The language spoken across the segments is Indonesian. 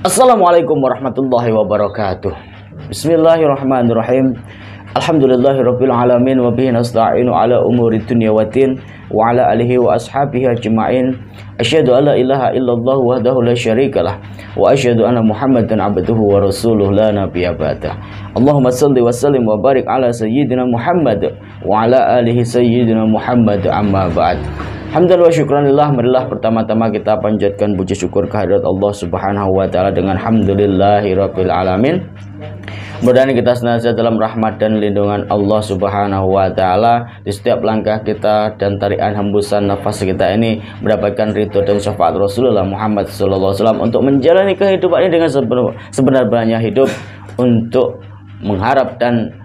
Assalamualaikum warahmatullahi wabarakatuh. Bismillahirrahmanirrahim. Alhamdulillahirabbil alamin wa bihi nasta'inu ala umuri dunya waddin wa ala alihi wa ashabihi ajma'in. Asyhadu an la ilaha illallah wahdahu la syarikalah wa asyhadu anna Muhammadan abduhu wa rasuluhu la nabiyya ba'da. Allahumma shalli wa sallim wa barik ala sayyidina Muhammad wa ala alihi sayyidina Muhammad amma ba'd. Alhamdulillah wa syukranillah. Marilah pertama-tama kita panjatkan puji syukur kehadirat Allah Subhanahu wa taala dengan hamdulillahirabbil alamin. Mudah-mudahan kita senantiasa dalam rahmat dan lindungan Allah Subhanahu wa taala di setiap langkah kita dan tarian hembusan nafas kita ini mendapatkan ridho dan syafaat Rasulullah Muhammad sallallahu alaihi wasallam untuk menjalani kehidupan ini dengan sebenar-benarnya hidup untuk mengharap dan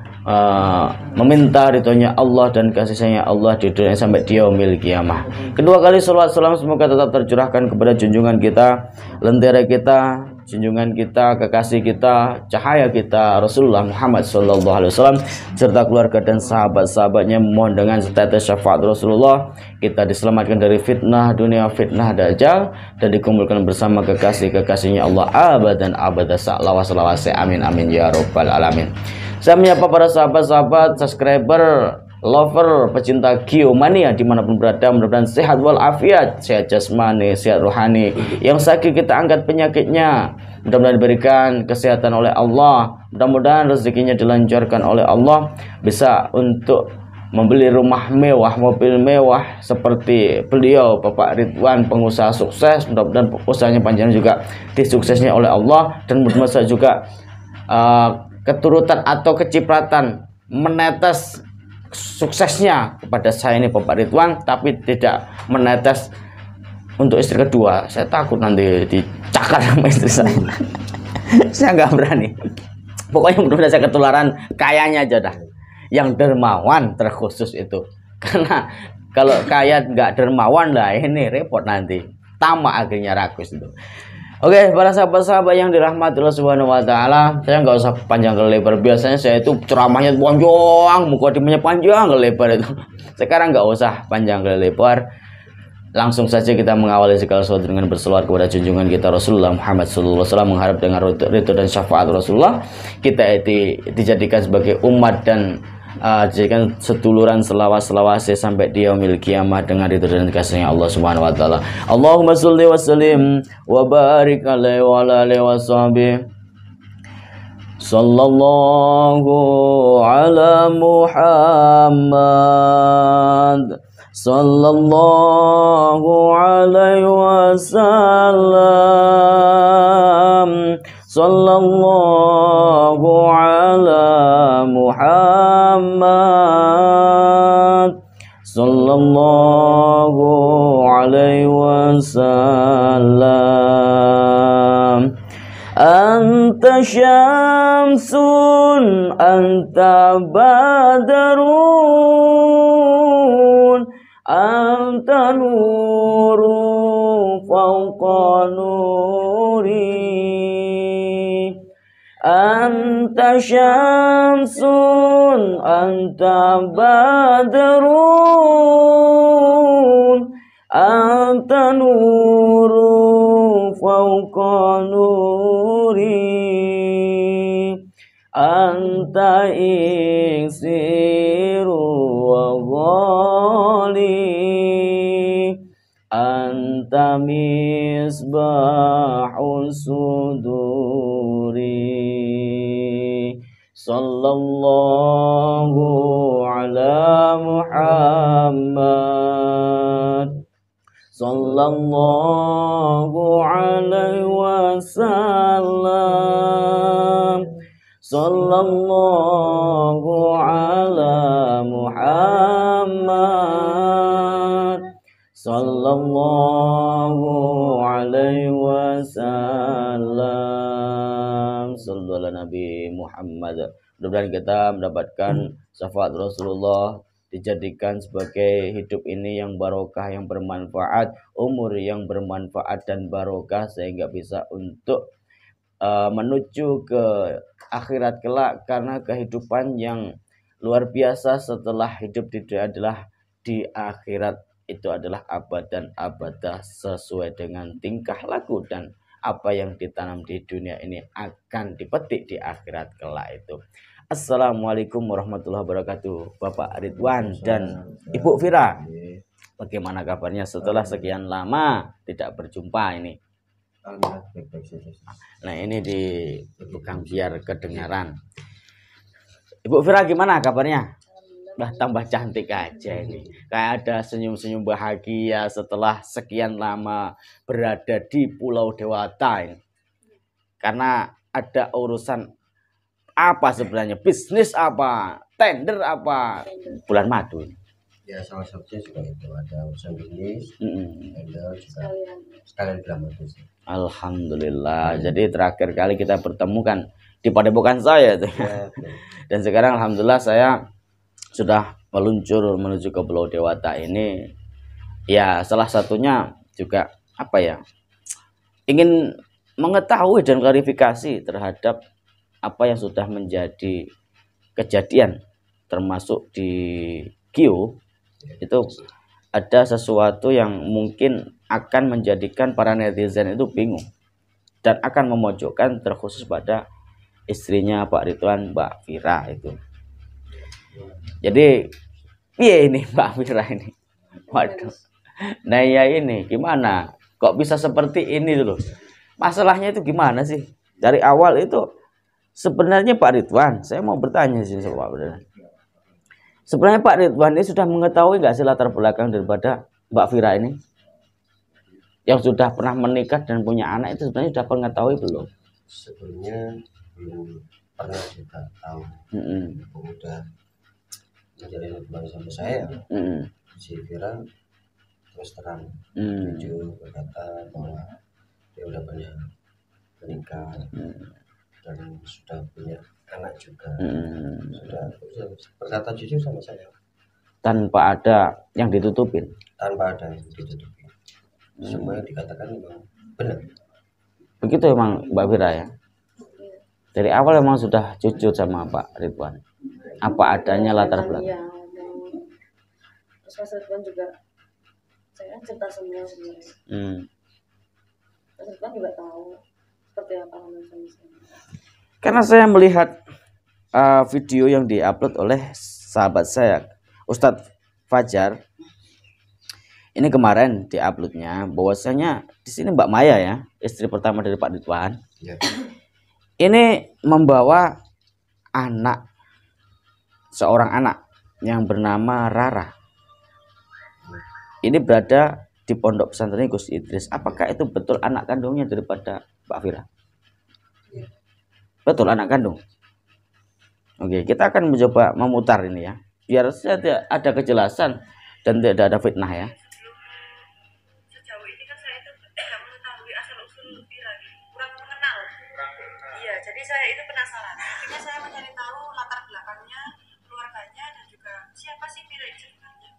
meminta ridhonya Allah dan kasih sayangnya Allah di dunia sampai di yaumil qiyamah. Kedua kali salawat salam semoga tetap tercurahkan kepada junjungan kita, lentera kita, junjungan kita, kekasih kita, cahaya kita, Rasulullah Muhammad SAW, serta keluarga dan sahabat-sahabatnya. Mohon dengan setetes syafaat Rasulullah kita diselamatkan dari fitnah dunia, fitnah dajjal, dan dikumpulkan bersama kekasih-kekasihnya Allah abadan abada salawat-salawat. Amin amin ya rabbal alamin. Saya menyapa para sahabat-sahabat, subscriber, lover, pecinta Geomania dimanapun berada. Mudah-mudahan sehat walafiat, sehat jasmani, sehat rohani. Yang sakit kita angkat penyakitnya, mudah-mudahan diberikan kesehatan oleh Allah. Mudah-mudahan rezekinya dilancarkan oleh Allah, bisa untuk membeli rumah mewah, mobil mewah seperti beliau Bapak Ridwan, pengusaha sukses. Mudah-mudahan usahanya panjang juga disuksesnya oleh Allah, dan mudah-mudahan juga keturutan atau kecipratan menetes suksesnya kepada saya ini Bapak Ridwan, tapi tidak menetes untuk istri kedua. Saya takut nanti dicakar sama istri saya. Saya nggak berani. Pokoknya mudah-mudahan saya ketularan kayanya aja dah, yang dermawan terkhusus itu. Karena kalau kaya nggak dermawan lah ini repot nanti, tamak akhirnya rakus itu. Oke, para sahabat-sahabat yang dirahmati Allah Subhanahu wa taala, saya nggak usah panjang ke lebar. Biasanya saya itu ceramahnya panjang, mukadimahnya panjang ke lebar itu. Sekarang nggak usah panjang ke lebar. Langsung saja kita mengawali segala sesuatu dengan berselawat kepada junjungan kita Rasulullah Muhammad sallallahu alaihi wasallam, mengharap dengan ridho dan syafaat Rasulullah kita dijadikan sebagai umat dan jadikan seduluran selawat sampai di yaumil qiyamah dengan ridho dan kasihnya Allah Subhanahu wa taala. Allahumma shalli wa sallim wa barik alaihi wa ala alihi wa sahbihi sallallahu ala Muhammad sallallahu alaihi wasallam sallallahu ala Muhammad sallallahu alaihi wasallam. Anta syamsun anta badarun anta nuru fawqa nuri. Anta syamsun anta badrun anta nuru fawqa nuri. Anta iksiru wa ghali anta misbahul suduri. Sallallahu ala Muhammad sallallahu alaihi wasallam sallallahu ala Muhammad sallallahu alaihi wasallam. Sallallahu ala Nabi Muhammad. Mudah-mudahan kita mendapatkan syafaat Rasulullah, dijadikan sebagai hidup ini yang barokah, yang bermanfaat, umur yang bermanfaat dan barokah, sehingga bisa untuk menuju ke akhirat kelak, karena kehidupan yang luar biasa setelah hidup di dunia adalah di akhirat itu adalah abad dan abadah sesuai dengan tingkah laku dan apa yang ditanam di dunia ini akan dipetik di akhirat kelak itu. Assalamualaikum warahmatullahi wabarakatuh, Bapak Ridwan dan Ibu Fira. Bagaimana kabarnya setelah sekian lama tidak berjumpa ini? Nah, ini dipegang biar kedengaran. Ibu Fira gimana kabarnya? Udah tambah cantik aja ini. Kayak ada senyum-senyum bahagia setelah sekian lama berada di Pulau Dewata ini. Karena ada urusan apa sebenarnya? Bisnis apa? Tender apa? Bulan madu. Ya salah satunya juga itu, ada urusan bisnis, tender juga sekalian bulan madu. Alhamdulillah. Jadi terakhir kali kita bertemu kan di padepokan saya tuh. Ya. Dan sekarang alhamdulillah saya sudah meluncur menuju ke Pulau Dewata ini. Ya salah satunya juga apa ya? Ingin mengetahui dan klarifikasi terhadap apa yang sudah menjadi kejadian, termasuk di Gio itu ada sesuatu yang mungkin akan menjadikan para netizen itu bingung dan akan memojokkan terkhusus pada istrinya Pak Ridwan, Mbak Fira itu. Jadi iya ini Mbak Fira ini, waduh, nah ya ini gimana kok bisa seperti ini loh, masalahnya itu gimana sih dari awal itu? Sebenarnya Pak Ridwan, saya mau bertanya sih Pak Ridwan. Sebenarnya Pak Ridwan ini sudah mengetahui nggak sih latar belakang daripada Mbak Fira ini? Yang sudah pernah menikah dan punya anak itu sebenarnya sudah mengetahui belum? Sebelumnya belum pernah juga tahu. Udah menjalin hubungan sama saya. Si Fira terus terang jujur berkata bahwa dia udah banyak menikah. Dan sudah punya anak juga, sudah berkata jujur sama saya tanpa ada yang ditutupin, semua yang dikatakan memang benar. Begitu emang Mbak Fira ya, dari awal emang sudah jujur sama Pak Ridwan apa adanya latar belakang. Iya, terus Mas Ridwan juga saya cerita semua sebenarnya. Mas Ridwan juga tahu seperti apa suami saya. Karena saya melihat video yang diupload oleh sahabat saya Ustadz Fajar ini kemarin diuploadnya bahwasanya di sini Mbak Maya ya, istri pertama dari Pak Ridwan, ini membawa seorang anak yang bernama Rara. Ini berada di pondok pesantren Gus Idris. Apakah itu betul anak kandungnya daripada Mbak Fira? Betul anak kandung. Oke, kita akan mencoba memutar ini ya, biar saja ada kejelasan dan tidak ada fitnah ya. Sejauh ini kan saya itu tidak mengetahui asal usul Fira, kurang mengenal. Iya, jadi saya itu penasaran. Akhirnya saya mencari tahu latar belakangnya, keluarganya dan juga siapa sih Fira itu sebenarnya.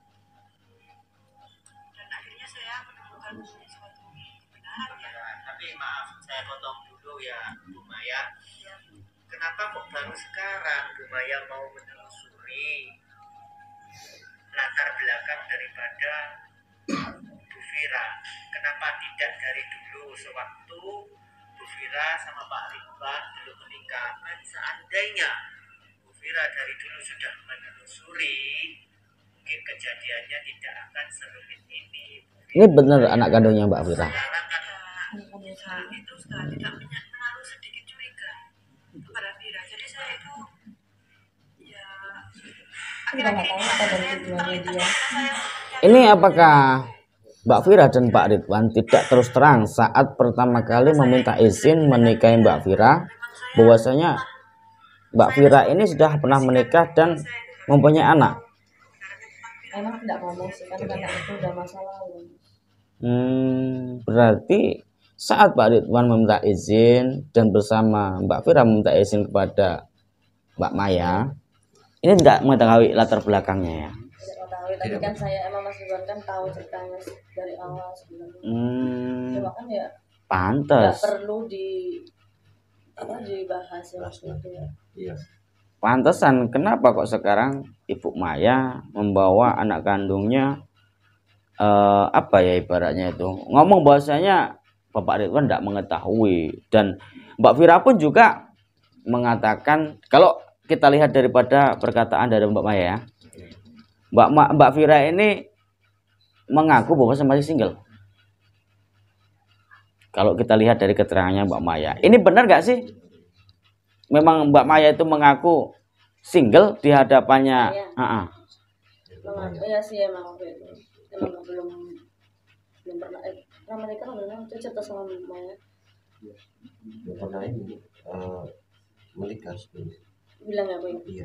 Dan akhirnya saya menemukan suatu kebenaran ya. Tapi maaf, saya potong dulu ya, Bu Maya. Kenapa kok baru sekarang Bu Maya mau menelusuri latar belakang daripada Bu Fira? Kenapa tidak dari dulu sewaktu Bu Fira sama Pak Ridwan belum menikah? Kan seandainya Bu Fira dari dulu sudah menelusuri, mungkin kejadiannya tidak akan serumit ini. Ini benar anak kandungnya Mbak Fira? Sekarang kan itu sudah tidak menaruh sedikit curiga kepada Fira. Jadi saya itu ya akhir-akhir ini ini apakah Mbak Fira dan Pak Ridwan tidak terus terang saat pertama kali meminta izin menikahi Mbak Fira, bahwasanya Mbak Fira ini sudah pernah menikah dan mempunyai anak? Memang tidak ngomong sih kan karena itu udah masa lalu. Berarti saat Pak Ridwan meminta izin dan bersama Mbak Fira meminta izin kepada Mbak Maya, ini tidak mengetahui latar belakangnya ya? Tidak mengetahui, tapi kan saya emang Mas Ridwan kan tahu ceritanya dari awal sebenarnya. Cuma kan ya pantas. nggak perlu dibahas ya waktu itu ya. Iya. Pantesan kenapa kok sekarang Ibu Maya membawa anak kandungnya apa ya ibaratnya itu ngomong bahasanya Bapak Ridwan tidak mengetahui. Dan Mbak Vira pun juga mengatakan, kalau kita lihat daripada perkataan dari Mbak Maya ya, Mbak Vira ini mengaku bahwa masih single. Kalau kita lihat dari keterangannya Mbak Maya, ini benar nggak sih? Memang Mbak Maya itu mengaku single di hadapannya? Iya sih emang belum pernah mereka belum cerita sama Mbak Maya. Belum pernah ini menikah sebelumnya. Bilang ya, Bang? Iya.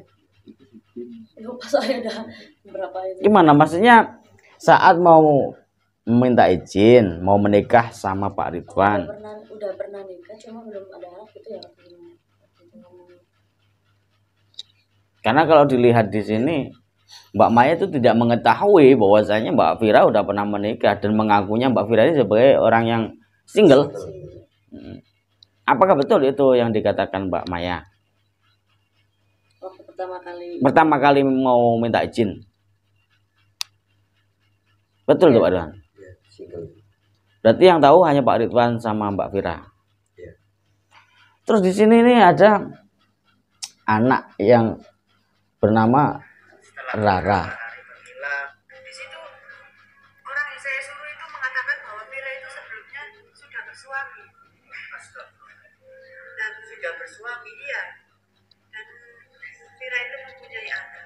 Lupa saya udah berapa itu. Gimana maksudnya saat mau minta izin mau menikah sama Pak Ridwan? Udah pernah nikah, cuma belum ada anak gitu ya. Karena kalau dilihat di sini Mbak Maya itu tidak mengetahui bahwasanya Mbak Vira udah pernah menikah dan mengakunya Mbak Vira ini sebagai orang yang single. Apakah betul itu yang dikatakan Mbak Maya? Waktu pertama kali mau minta izin. Betul tuh Pak Ridwan? Ya, single. Berarti yang tahu hanya Pak Ridwan sama Mbak Vira. Ya. Terus di sini nih ada anak yang bernama Rara. Di situ orang yang saya suruh itu mengatakan bahwa Vira itu sebelumnya sudah bersuami. Dan sudah bersuami iya. Dan Vira itu mempunyai anak.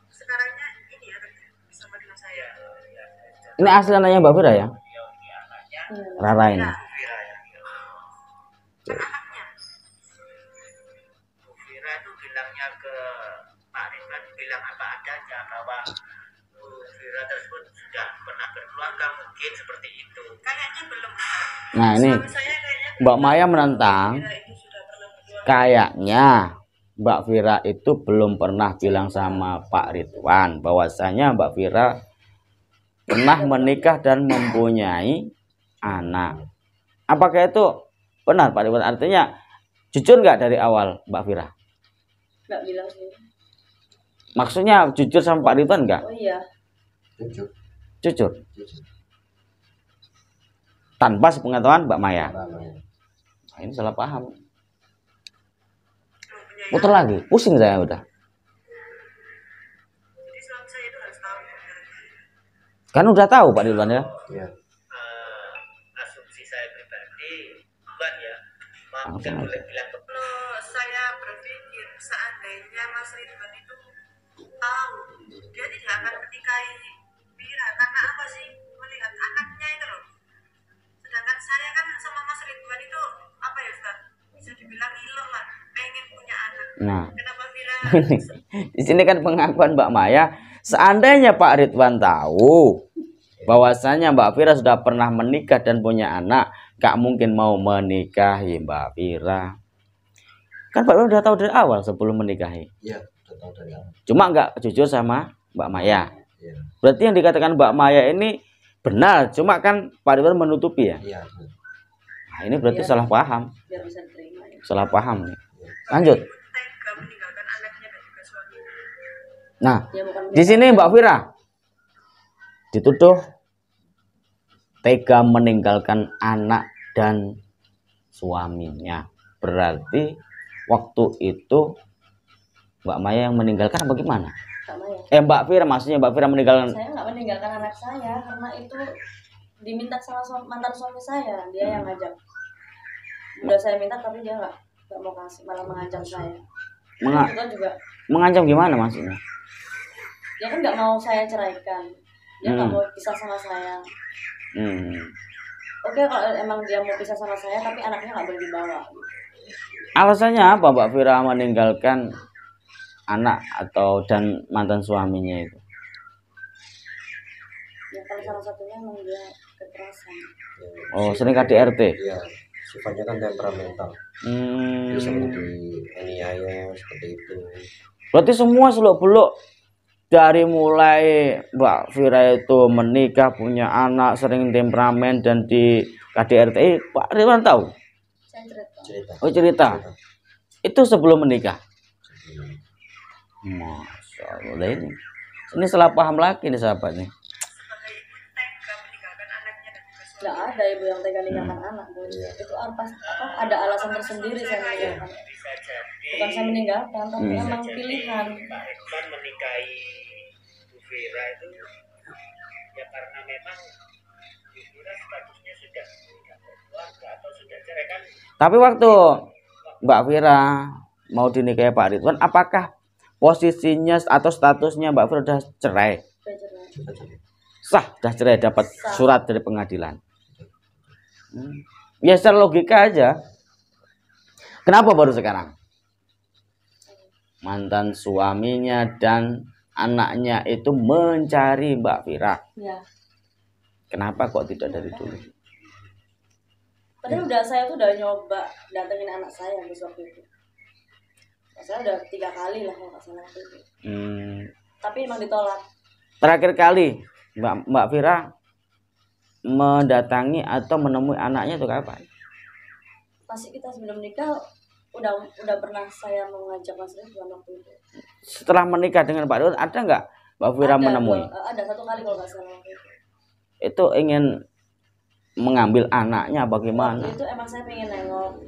Sekarangnya ini ya bersama dengan saya. Ini asli anaknya Mbak Vira ya? Rara ini. Anaknya. Bu Vira itu bilangnya ke Pak Ridwan, bilang apa adanya bahwa Bu Vira tersebut sudah pernah berkeluarga, mungkin seperti itu. Kayaknya belum. Nah ini Suami saya kayaknya Mbak Maya menentang. Vira itu sudah pernah berkeluarga. Kayaknya Mbak Vira itu belum pernah bilang sama Pak Ridwan bahwasanya Mbak Vira pernah menikah dan mempunyai anak. Apakah itu benar Pak Ridwan? Artinya jujur nggak dari awal Mbak Vira? Nggak bilang sih. Maksudnya jujur sama Pak Ridwan nggak? Oh iya. Jujur. Jujur. Jujur. Tanpa sepengetahuan Mbak Maya. Ramai. Nah, ini salah paham. Putar lagi, pusing saya udah. Jadi suami saya itu harus tahu. Kan udah tahu Pak Ridwan ya. Iya. Asumsi saya pribadi, bukan ya, Langsung mungkin aja. boleh bilang ke Kalau saya berpikir seandainya Mas Ridwan itu tahu dia tidak akan menikahi Vira karena apa sih? Melihat anaknya itu loh. Sedangkan saya kan sama Mas Ridwan itu apa ya Ustaz? Bisa dibilang ilmu lah, pengen punya anak. Nah, Kenapa Vira? di sini kan pengakuan Mbak Maya. Seandainya Pak Ridwan tahu bahwasanya Mbak Vira sudah pernah menikah dan punya anak, gak mungkin mau menikahi Mbak Vira. Kan Pak Ridwan udah tahu dari awal sebelum menikahi. Iya, udah tahu dari awal. Cuma nggak jujur sama Mbak Maya. Iya. Berarti yang dikatakan Mbak Maya ini benar, cuma kan Pak Ridwan menutupi ya. Iya. Nah, ini berarti salah paham. Biar bisa diterima ya. Salah paham nih. Lanjut. Tega meninggalkan anaknya dan juga suaminya. Nah, Ya bukan di sini Mbak Vira dituduh tega meninggalkan anak dan suaminya. Berarti waktu itu Mbak Maya yang meninggalkan apa gimana? sama ya. Mbak Vira, maksudnya Mbak Vira meninggalkan. Saya nggak meninggalkan anak saya karena itu diminta sama mantan suami saya, dia yang ngajak. Udah saya minta tapi dia nggak mau kasih, malah mengancam saya. Itu kan juga Mengancam gimana maksudnya? dia kan nggak mau saya ceraikan, dia nggak mau pisah sama saya. Oke kalau emang dia mau pisah sama saya tapi anaknya nggak boleh dibawa. Alasannya apa Mbak Vira meninggalkan anak atau dan mantan suaminya itu? Ya kalau salah satunya emang dia kekerasan. Oh, sering KDRT. Iya. Sifatnya kan temperamental. Dia sering dianiaya seperti itu. Berarti semua seluk-beluk dari mulai Mbak Vira itu menikah, punya anak, sering temperamen dan di KDRT, Pak Ridwan tahu? Saya cerita. Cerita. Oh, cerita. Itu sebelum menikah. Masya Allah ini salah paham lagi nih sahabat nih. Sebagai ibu tega meninggalkan anaknya dan juga Nah, suaminya. ada ibu yang tega ninggalkan anak, Bu. Iya. Itu ada alasan tersendiri saya meninggalkan. Bisa jadi Bukan saya meninggalkan, tapi emang jadi pilihan. Pak Ridwan menikahi Bu Vera itu ya karena memang Bu Vera statusnya sudah tidak berkeluarga atau sudah cerai kan. Tapi waktu Mbak Vira mau dinikahi Pak Ridwan, apakah posisinya atau statusnya Mbak Vira sudah cerai? Udah cerai. Sah, sudah cerai, dapat surat dari pengadilan. Ya secara logika aja. Kenapa baru sekarang? Mantan suaminya dan anaknya itu mencari Mbak Vira. Ya. Kenapa kok tidak dari dulu? Padahal saya tuh udah nyoba datengin anak saya besok itu. Saya udah 3 kali lah kalau nggak salah waktu itu. Tapi emang ditolak. Terakhir kali Mbak Vira mendatangi atau menemui anaknya itu kapan? Pasti kita sebelum nikah udah pernah saya mau ngajak Mas Ridwan waktu itu. Setelah menikah dengan Pak Ridwan ada nggak Mbak Vira menemui? Ada 1 kali kalau nggak salah waktu itu. Itu ingin mengambil anaknya bagaimana? Waktu itu emang saya pengen nengok.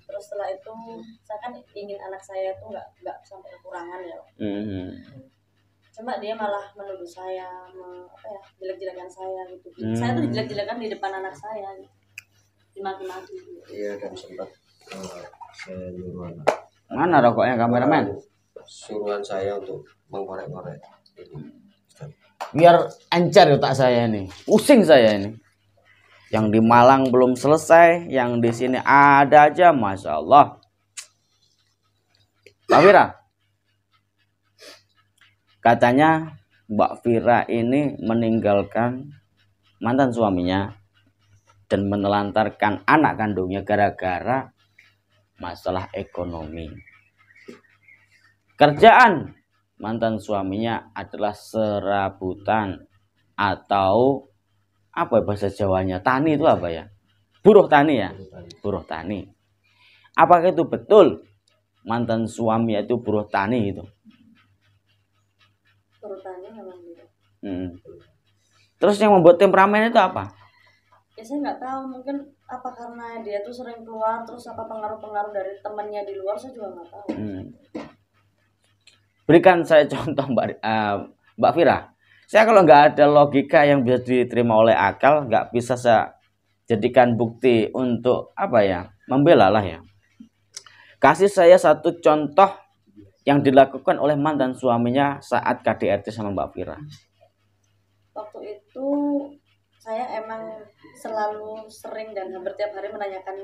Terus setelah itu saya kan ingin anak saya itu nggak sampai kekurangan ya. Cuma dia malah menuduh saya jelek-jelekan saya gitu. Saya tuh jelek-jelekan di depan anak saya gitu. Dimaki-maki gitu. Iya, dan sempat saya nyuruh anak. Mana rokoknya kameramen? Suruhan saya untuk mengkorek-korek ini. Biar encer otak saya ini. Pusing saya ini. Yang di Malang belum selesai, yang di sini ada aja, Masya Allah. Mbak Vira, katanya Mbak Vira ini meninggalkan mantan suaminya dan menelantarkan anak kandungnya gara-gara masalah ekonomi. Kerjaan mantan suaminya adalah serabutan atau apa bahasa Jawanya? Tani itu apa ya? Buruh tani ya? Buruh tani. Apakah itu betul mantan suami itu buruh tani itu? Buruh tani memang gitu. Terus yang membuat temperamen itu apa? Ya saya nggak tahu, mungkin apa karena dia tuh sering keluar, terus apa pengaruh-pengaruh dari temannya di luar, saya juga nggak tahu. Berikan saya contoh Mbak Vira. Saya kalau nggak ada logika yang bisa diterima oleh akal, nggak bisa saya jadikan bukti untuk apa ya, membela lah ya. Kasih saya satu contoh yang dilakukan oleh mantan suaminya saat KDRT sama Mbak Vira. Waktu itu saya emang selalu sering dan hampir tiap hari menanyakan,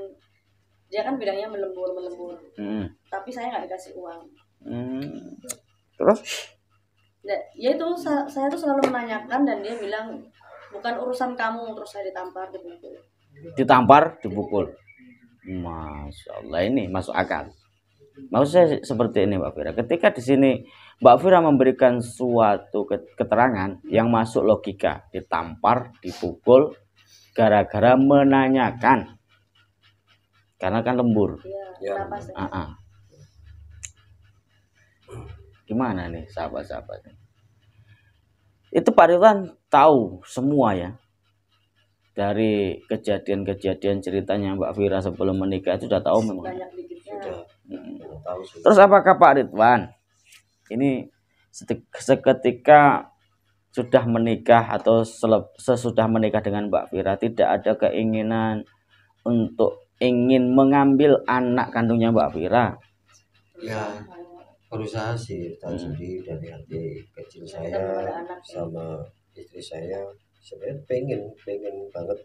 dia kan bilangnya melembur. Tapi saya nggak dikasih uang. Terus? Ya itu saya tuh selalu menanyakan dan dia bilang bukan urusan kamu, terus saya ditampar, dipukul. Ditampar, dipukul. Masya Allah, ini masuk akal. Maksud saya seperti ini Mbak Vira. Ketika di sini Mbak Vira memberikan suatu keterangan yang masuk logika, ditampar, dipukul, gara-gara menanyakan, karena kan lembur. Iya, kenapa sih? Gimana nih sahabat-sahabat? Itu Pak Ridwan tahu semua ya. Dari kejadian-kejadian ceritanya Mbak Vira sebelum menikah itu sudah tahu memang. Banyak dikitnya. Terus apakah Pak Ridwan ini seketika sudah menikah atau sesudah menikah dengan Mbak Vira tidak ada keinginan untuk ingin mengambil anak kandungnya Mbak Vira? Ya, berusaha sih, tahu sendiri dari hati kecil saya sama istri saya sebenarnya pengen banget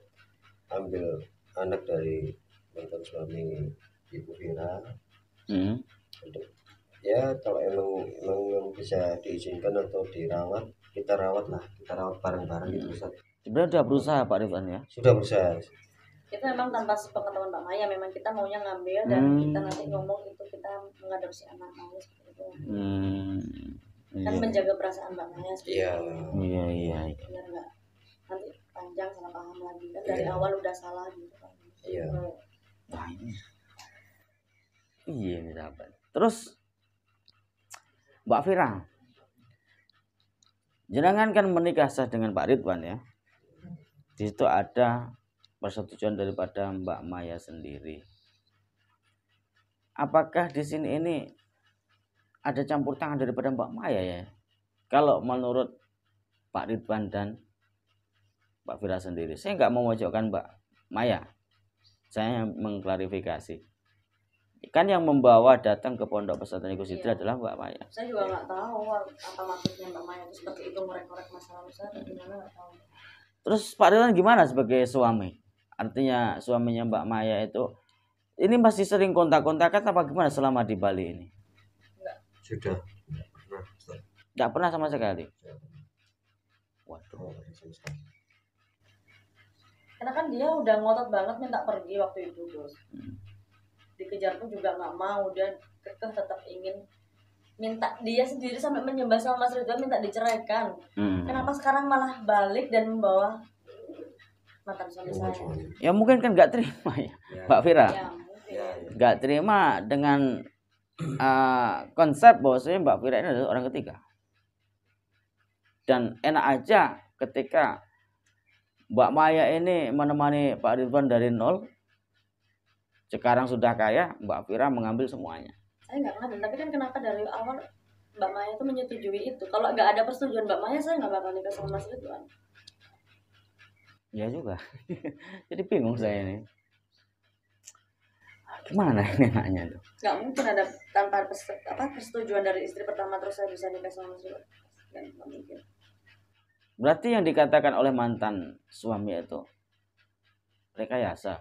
ambil anak dari mantan suami Ibu Vira. Untuk ya kalau emang bisa diizinkan atau dirawat, kita rawat bareng-bareng gitu Ustaz. Sebenarnya sudah berusaha Pak Ridwan ya? Sudah berusaha. Itu memang tanpa sepengetahuan Mbak Maya, memang kita maunya ngambil dan kita nanti ngomong itu kita mengadopsi anak mau seperti itu. Kan menjaga perasaan Mbak Maya seperti itu. Iya. Biar nggak nanti panjang salah paham lagi kan dari awal udah salah gitu kan. Iya. Wah ini. Iya nih sahabat. Terus Mbak Vira, jenengan kan menikah sah dengan Pak Ridwan ya. Di situ ada persetujuan daripada Mbak Maya sendiri. Apakah di sini ini ada campur tangan daripada Mbak Maya ya? Kalau menurut Pak Ridwan dan Mbak Fira sendiri, saya nggak memojokkan Mbak Maya, saya mengklarifikasi. Kan yang membawa datang ke Pondok Pesantren Gus Sidri adalah Mbak Maya. Saya juga nggak tahu apa maksudnya Mbak Maya itu seperti itu, ngorek-ngorek masalah besar gimana nggak tahu. Terus Pak Ridwan gimana sebagai suami? Artinya suaminya Mbak Maya itu ini masih sering kontak-kontakan apa gimana selama di Bali ini? Sudah Nggak pernah sama sekali. Waduh. Karena kan dia udah ngotot banget minta pergi waktu itu, Bos. Dikejar pun juga nggak mau, dia kekeh tetap ingin minta, dia sendiri sampai menyembah sama Mas Ridwan minta diceraikan. Kenapa sekarang malah balik dan membawa mantan suami saya? Ya mungkin kan nggak terima ya, Mbak Fira. Ya, Nggak terima dengan konsep bahwasanya Mbak Fira ini adalah orang ketiga. Dan enak aja ketika Mbak Maya ini menemani Pak Ridwan dari nol, sekarang sudah kaya, Mbak Fira mengambil semuanya. Saya nggak ngambil, tapi kan kenapa dari awal Mbak Maya itu menyetujui itu? Kalau nggak ada persetujuan Mbak Maya, saya nggak bakal nikah sama Mas Ridwan. Ya juga. Jadi bingung saya ini. Gimana ini enaknya tuh? Nggak mungkin ada tanpa persetujuan dari istri pertama terus saya bisa nikah sama Mas Ridwan. Nggak mungkin. Berarti yang dikatakan oleh mantan suami itu rekayasa.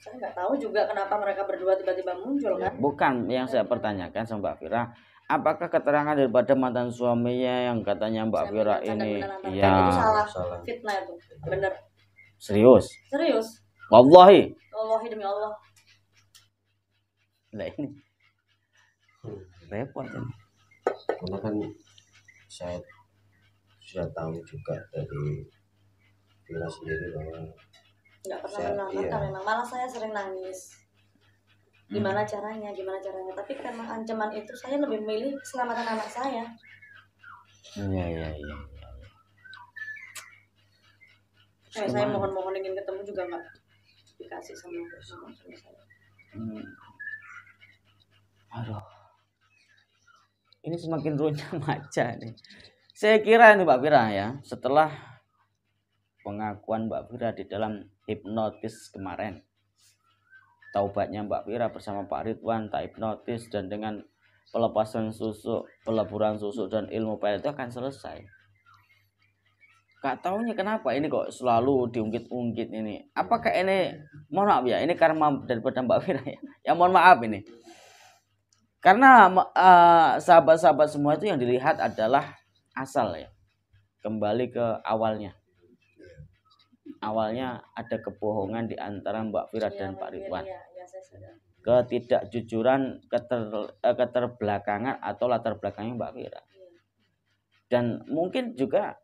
Saya nggak tahu juga kenapa mereka berdua tiba-tiba muncul kan? Bukan yang saya pertanyakan sama Mbak Fira. Apakah keterangan daripada mantan suaminya yang katanya Mbak Fira ini ya itu salah, fitnah itu, bener. Serius? Serius. Wallahi. Wallahi demi Allah. Lah ini repot ini. Karena kan saya sudah tahu juga dari Fira sendiri bahwa nggak pernah menangkan, memang malah saya sering nangis. Gimana caranya, tapi karena ancaman itu saya lebih memilih keselamatan anak saya. Iya. Saya mohon ingin ketemu juga nggak dikasih sama saya. Aduh, ini semakin runyam aja nih. Saya kira ini Mbak Fira ya, setelah pengakuan Mbak Fira di dalam hipnotis kemarin, taubatnya Mbak Fira bersama Pak Ridwan tak hipnotis dan dengan pelepasan susuk, peleburan susuk dan ilmu PNL itu akan selesai. Gak taunya kenapa ini kok selalu diungkit-ungkit ini. Apakah ini, mohon maaf ya, ini karma daripada Mbak Fira ya. Ya mohon maaf ini. Karena sahabat-sahabat semua itu yang dilihat adalah asal ya. Kembali ke awalnya. Awalnya ada kebohongan di antara Mbak Fira dan Pak Ridwan. Ketidakjujuran, keterbelakangan atau latar belakangnya Mbak Fira. Dan mungkin juga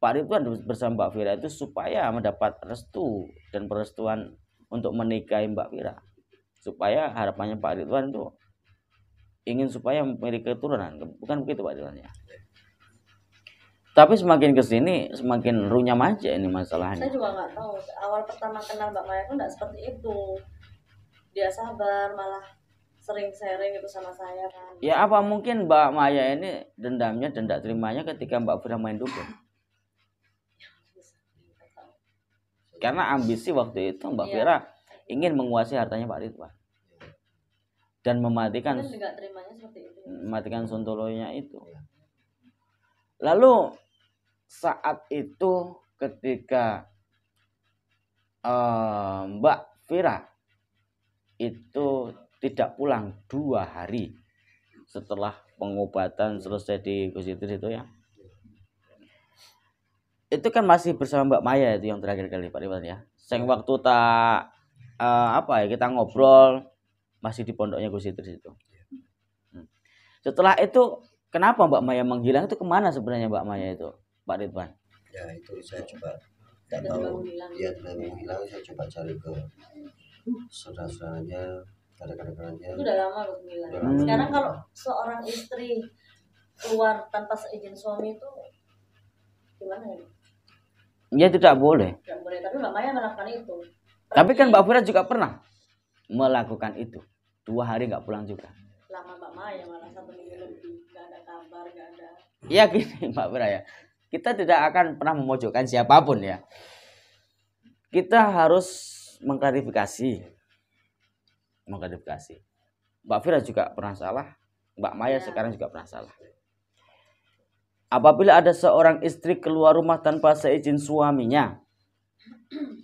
Pak Ridwan bersama Mbak Fira itu supaya mendapat restu dan perestuan untuk menikahi Mbak Fira. Supaya harapannya Pak Ridwan itu ingin supaya memiliki keturunan. Bukan begitu Pak Ridwan ya? Tapi semakin kesini semakin runyam aja ini masalahnya. Saya juga nggak tahu. Awal pertama kenal Mbak Maya itu nggak seperti itu. Dia sabar, malah sering sharing itu sama saya kan. Ya apa mungkin Mbak Maya ini dendamnya dan tidak terimanya ketika Mbak Fira main dukun? Karena ambisi waktu itu Mbak Fira ingin menguasai hartanya Pak Ridwan dan mematikan Sontoloyonya itu. Lalu saat itu ketika Mbak Fira itu tidak pulang 2 hari setelah pengobatan selesai di Gus Idris itu ya, itu kan masih bersama Mbak Maya itu yang terakhir kali Pak Ridwan ya. Seng waktu tak kita ngobrol masih di pondoknya Gus Idris itu. Setelah itu kenapa Mbak Maya menghilang, itu kemana sebenarnya Mbak Maya itu Pak Ridwan? Ya itu saya coba nggak tahu dia menghilang, saya coba cari ke saudara-saudaranya, kadang-kadangnya. Itu udah lama loh menghilang. Sekarang kalau seorang istri keluar tanpa seizin suami itu gimana ya? Ya tidak boleh. Tidak boleh, tapi Mbak Maya melakukan itu. Tapi kan Mbak Fira juga pernah melakukan itu. 2 hari nggak pulang juga. Lama Mbak Maya malah 1 minggu lebih, nggak ada kabar, nggak ada. Ya gini Mbak Fira ya. Kita tidak akan pernah memojokkan siapapun ya. Kita harus mengklarifikasi. Mbak Fira juga pernah salah. Mbak Maya sekarang juga pernah salah. Apabila ada seorang istri keluar rumah tanpa seizin suaminya,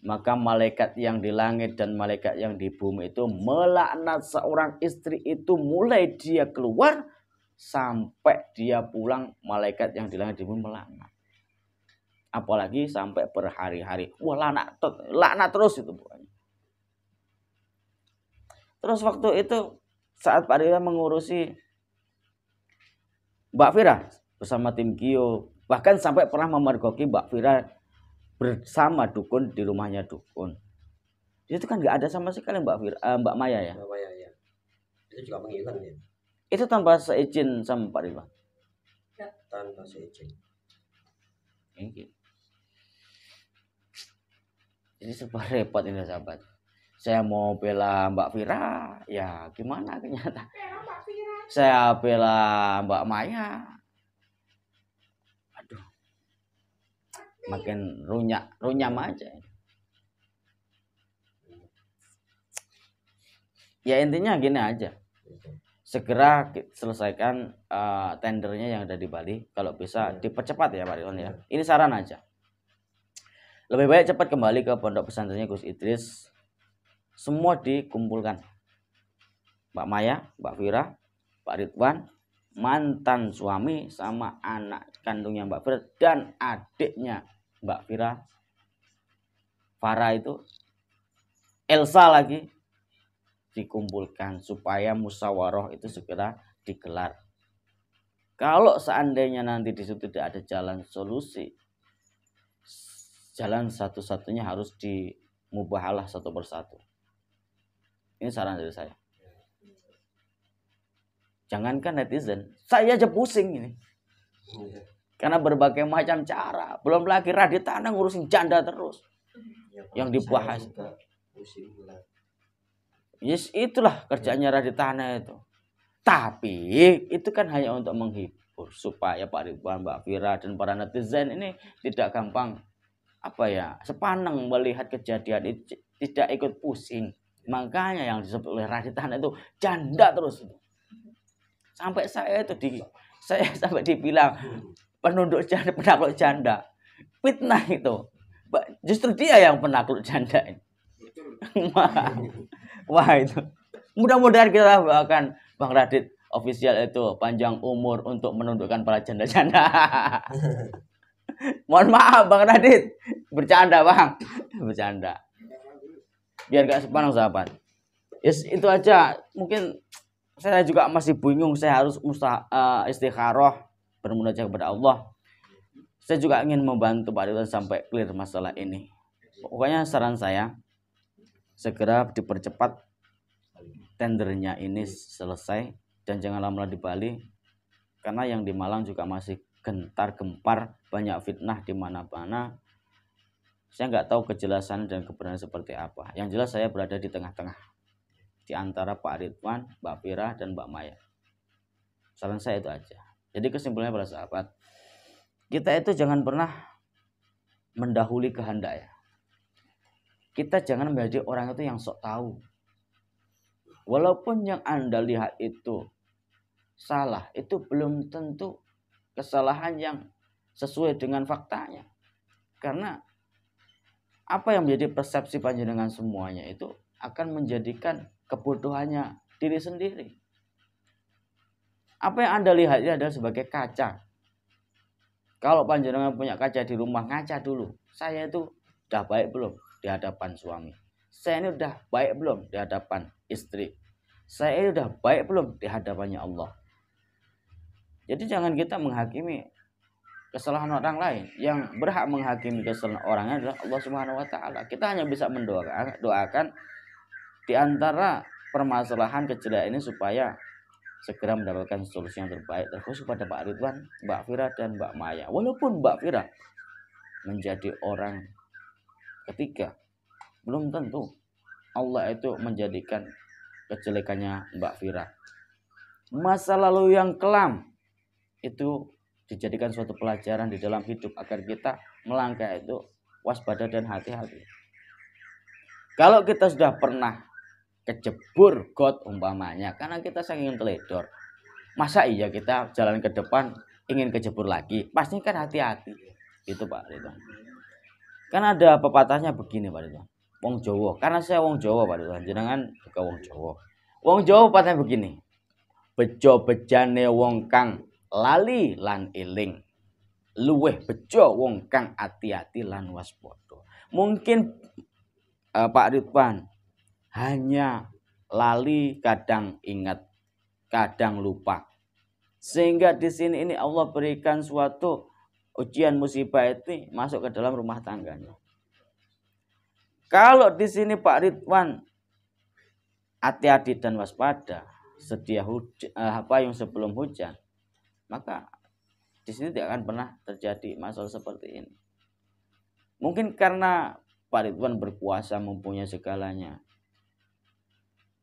maka malaikat yang di langit dan malaikat yang di bumi itu melaknat seorang istri itu mulai dia keluar sampai dia pulang. Malaikat yang di langit di bumi melaknat. Apalagi sampai berhari-hari. Wah, laknat terus itu pokoknya. Terus waktu itu saat Pak Rida mengurusi Mbak Fira bersama tim Gio, bahkan sampai pernah memergoki Mbak Fira bersama dukun di rumahnya dukun. Itu kan nggak ada sama sekali Mbak Maya ya. Mbak Maya ya. Itu juga menghilang ya. Itu tanpa seizin sama Pak Ridwan. Tanpa seizin. Jadi serba repot ini sahabat. Saya mau bela Mbak Fira, ya gimana kenyataan. Saya bela Mbak Maya. Aduh. Makin runyam aja. Ya intinya gini aja. Segera selesaikan tendernya yang ada di Bali. Kalau bisa dipercepat ya Pak Ridwan ya. Ini saran aja. Lebih baik cepat kembali ke pondok pesantrennya Gus Idris. Semua dikumpulkan. Mbak Maya, Mbak Fira, Pak Ridwan, mantan suami sama anak kandungnya Mbak Fira dan adiknya Mbak Fira, Farah itu, Elsa lagi dikumpulkan supaya musyawarah itu segera digelar. Kalau seandainya nanti di situ tidak ada jalan solusi, jalan satu-satunya harus dimubahalah satu persatu. Ini saran dari saya. Jangankan netizen, saya aja pusing ini. Karena berbagai macam cara. Belum lagi Raditana ngurusin janda terus. Yang dibahas. Yes, itulah kerjanya Raditana itu. Tapi itu kan hanya untuk menghibur. Supaya Pak Ridwan, Mbak Fira, dan para netizen ini tidak gampang sepaneng melihat kejadian itu, tidak ikut pusing. Makanya yang disebut oleh Raditana itu janda terus. Sampai saya sampai dibilang penunduk janda, penakluk janda. Fitnah itu. Justru dia yang penakluk janda ini. Wah itu. Mudah-mudahan kita akan Bang Radit official itu panjang umur untuk menundukkan para janda-janda. Mohon maaf Bang Radit. Bercanda Bang. Bercanda. Biar gak sepanang sahabat. Yes, itu aja. Mungkin saya juga masih bingung. Saya harus istikharah bermunajat kepada Allah. Saya juga ingin membantu Pak Ridwan sampai clear masalah ini. Pokoknya saran saya segera dipercepat tendernya ini selesai dan jangan lama di Bali karena yang di Malang juga masih gentar gempar, banyak fitnah di mana-mana. Saya nggak tahu kejelasan dan kebenaran seperti apa. Yang jelas saya berada di tengah-tengah di antara Pak Ridwan, Mbak Fira, dan Mbak Maya. Saran saya itu aja. Jadi kesimpulannya para sahabat, kita itu jangan pernah mendahului kehendak ya. Kita jangan menjadi orang itu yang sok tahu. Walaupun yang Anda lihat itu salah, itu belum tentu kesalahan yang sesuai dengan faktanya. Karena apa yang menjadi persepsi panjenengan semuanya itu akan menjadikan kebodohannya diri sendiri. Apa yang Anda lihat ini adalah sebagai kaca. Kalau panjenengan punya kaca di rumah, ngaca dulu. Saya itu udah baik belum di hadapan suami? Saya ini udah baik belum di hadapan istri? Saya ini udah baik belum di hadapannya Allah? Jadi jangan kita menghakimi kesalahan orang lain. Yang berhak menghakimi kesalahan orangnya adalah Allah Subhanahu wa taala. Kita hanya bisa doakan di antara permasalahan kecil ini supaya segera mendapatkan solusi yang terbaik terkhusus pada Pak Ridwan, Mbak Fira, dan Mbak Maya. Walaupun Mbak Fira menjadi orang ketiga. Belum tentu Allah itu menjadikan kejelekannya Mbak Fira. Masa lalu yang kelam itu dijadikan suatu pelajaran di dalam hidup agar kita melangkah itu waspada dan hati-hati. Kalau kita sudah pernah kejebur got umpamanya karena kita saking teledor, masa iya kita jalan ke depan ingin kejebur lagi? Pasti kan hati-hati. Itu Pak Ridwan. Kan ada pepatahnya begini Pak Ridwan. Wong Jawa, karena saya wong Jawa Pak Ridwan, jenengan juga wong Jawa. Wong Jawa pepatahnya begini. Bejo bejane wong kang lali lan eling. Luweh bejo wong kang ati-ati lan waspada. Mungkin Pak Ridwan hanya lali, kadang ingat, kadang lupa. Sehingga di sini ini Allah berikan suatu ujian musibah itu masuk ke dalam rumah tangganya. Kalau di sini Pak Ridwan hati-hati dan waspada, sedia payung sebelum hujan, maka di sini tidak akan pernah terjadi masalah seperti ini. Mungkin karena Pak Ridwan berkuasa, mempunyai segalanya.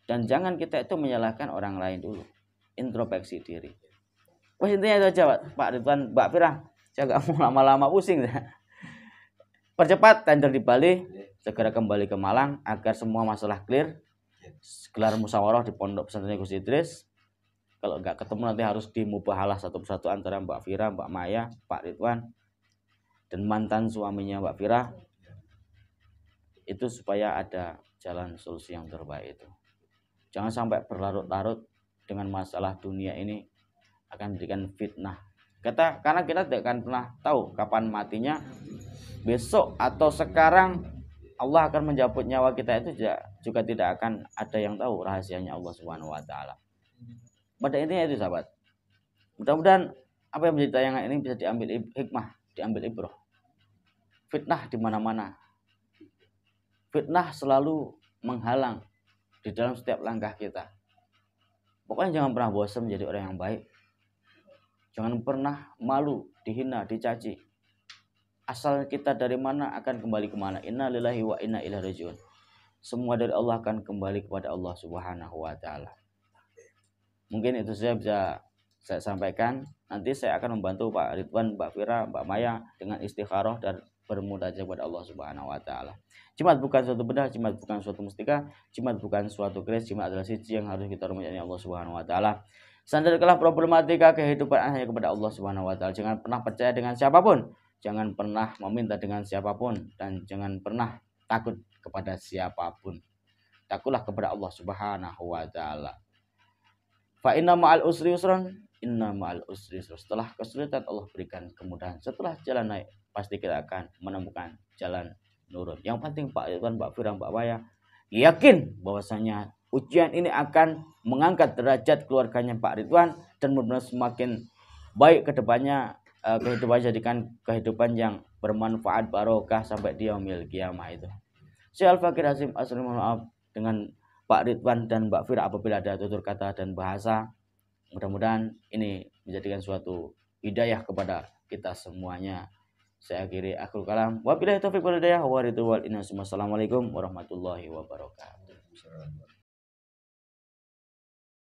Dan jangan kita itu menyalahkan orang lain dulu. Introspeksi diri. Wah, intinya itu aja Pak Ridwan, Mbak Fira. Saya gak mau lama-lama pusing. Percepat tender di Bali, segera kembali ke Malang agar semua masalah clear. Gelar musyawarah di Pondok Pesantren Gus Idris. Kalau nggak ketemu nanti harus dimubahalah satu persatu antara Mbak Fira, Mbak Maya, Pak Ridwan, dan mantan suaminya Mbak Fira. Itu supaya ada jalan solusi yang terbaik itu. Jangan sampai berlarut-larut dengan masalah dunia ini akan menjadikan fitnah. Karena kita tidak akan pernah tahu kapan matinya. Besok atau sekarang Allah akan menjemput nyawa kita itu juga tidak akan ada yang tahu rahasianya Allah Subhanahu wa taala. Pada intinya itu sahabat. Mudah-mudahan apa yang menjadi tayangan ini bisa diambil hikmah, diambil ibrah. Fitnah di mana-mana. Fitnah selalu menghalang di dalam setiap langkah kita. Pokoknya jangan pernah bosan menjadi orang yang baik. Jangan pernah malu, dihina, dicaci. Asal kita dari mana akan kembali kemana. Inna lillahi wa inna ilaihi rajiun. Semua dari Allah akan kembali kepada Allah Subhanahu wa taala. Mungkin itu saya bisa saya sampaikan. Nanti saya akan membantu Pak Ridwan, Mbak Fira, Mbak Maya dengan istikharah dan bermunajat kepada Allah Subhanahu wa taala. Jimat bukan suatu benda, jimat bukan suatu mustika, jimat bukan suatu keris, jimat adalah siji yang harus kita hormati Allah Subhanahu wa taala. Sandarkanlah problematika kehidupan hanya kepada Allah Subhanahu wa taala. Jangan pernah percaya dengan siapapun. Jangan pernah meminta dengan siapapun dan jangan pernah takut kepada siapapun. Takutlah kepada Allah Subhanahu wa taala. Fa inna ma'al usri yusran, inna ma'al usri yusran. Setelah kesulitan Allah berikan kemudahan. Setelah jalan naik pasti kita akan menemukan jalan nurun. Yang penting Pak Ridwan, Mbak Fira, Mbak Maya yakin bahwasanya ujian ini akan mengangkat derajat keluarganya Pak Ridwan dan benar-benar semakin baik ke depannya. Kehidupan jadikan kehidupan yang bermanfaat barokah sampai dia memiliki kiamah itu. Saya Al-Fakir Hasim asli mohon maaf dengan Pak Ridwan dan Mbak Fira apabila ada tutur kata dan bahasa. Mudah-mudahan ini menjadikan suatu hidayah kepada kita semuanya. Saya akhiri akhir kalam. Wabillahi taufiq wal hidayah wa ridwan wal inna. Assalamualaikum warahmatullahi wabarakatuh.